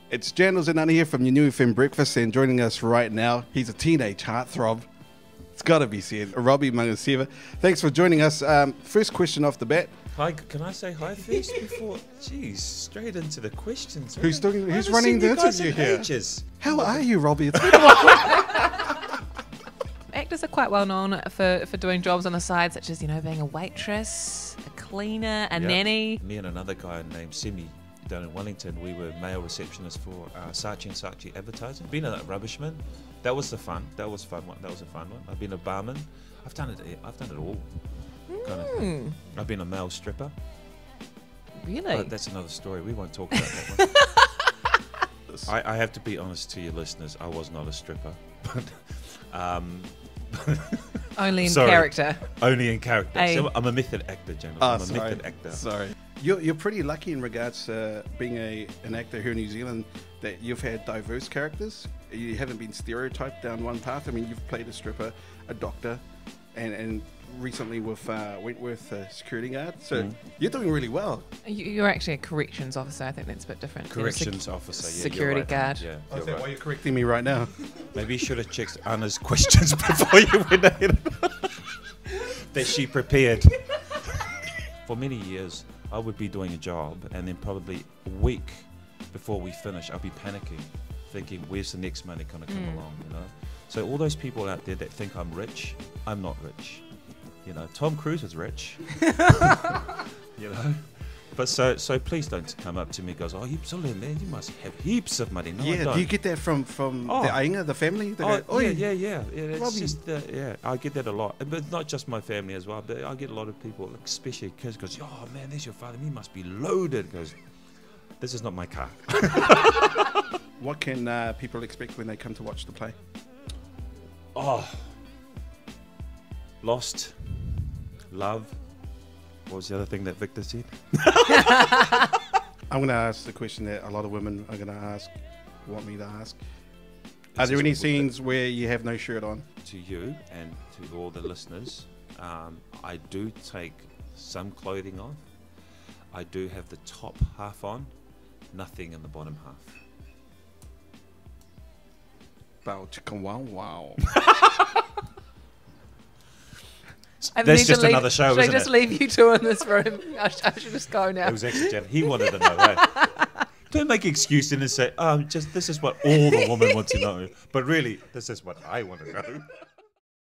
It's Jandals and Ana here from your new FM Breakfast, and joining us right now, he's a teenage heartthrob. It's got to be said, Robbie Magasiva. Thanks for joining us. First question off the bat. Hi, can I say hi first before? Jeez, straight into the questions. Who's running the interview here? Ages. How are you, Robbie? It's been a while. Actors are quite well known for doing jobs on the side, such as, being a waitress, a cleaner, a nanny. Me and another guy named Simi down in Wellington, we were male receptionists for Saatchi & Saatchi advertising. Been a rubbishman. That was the fun. That was fun one. That was a fun one. I've been a barman. I've done it all. Kind of thing. I've been a male stripper. Really? But that's another story. We won't talk about that one. I have to be honest to your listeners. I was not a stripper. Only in character. Only in character. So I'm a method actor, Jandals. I'm a method actor. Sorry. You're pretty lucky in regards to being an actor here in New Zealand that you've had diverse characters. You haven't been stereotyped down one path. I mean, you've played a stripper, a doctor, and recently with Wentworth, security guard. So you're doing really well. You're actually a corrections officer. I think that's a bit different. Corrections officer, yeah. Security right. guard. Yeah, Is that why you're correcting me right now? Maybe you should have checked Anna's questions before you went ahead. That she prepared. For many years, I would be doing a job, and then probably a week before we finish, I'll be panicking, thinking, where's the next money going to come along, So all those people out there that think I'm rich, I'm not rich. Tom Cruise is rich. But so please don't come up to me and goes, oh, man, you must have heaps of money. No, I don't. Do you get that from the Ainga, the family? Yeah. It's just, I get that a lot. But not just my family as well. But I get a lot of people, especially kids, goes, oh, man, there's your father. He must be loaded. Goes, this is not my car. What can people expect when they come to watch the play? Oh, lost, love. What was the other thing that Victor said? I'm going to ask the question that a lot of women are going to want me to ask. Are there any scenes where you have no shirt on? To you and to all the listeners, I do take some clothing off. I do have the top half on, nothing in the bottom half. Bow chicka wow wow. That's just another show, isn't it? Should I just leave you two in this room? I should just go now. It was actually Jen. He wanted to know, right? Don't make excuses and say, this is what all the women want to know. But really, this is what I want to know.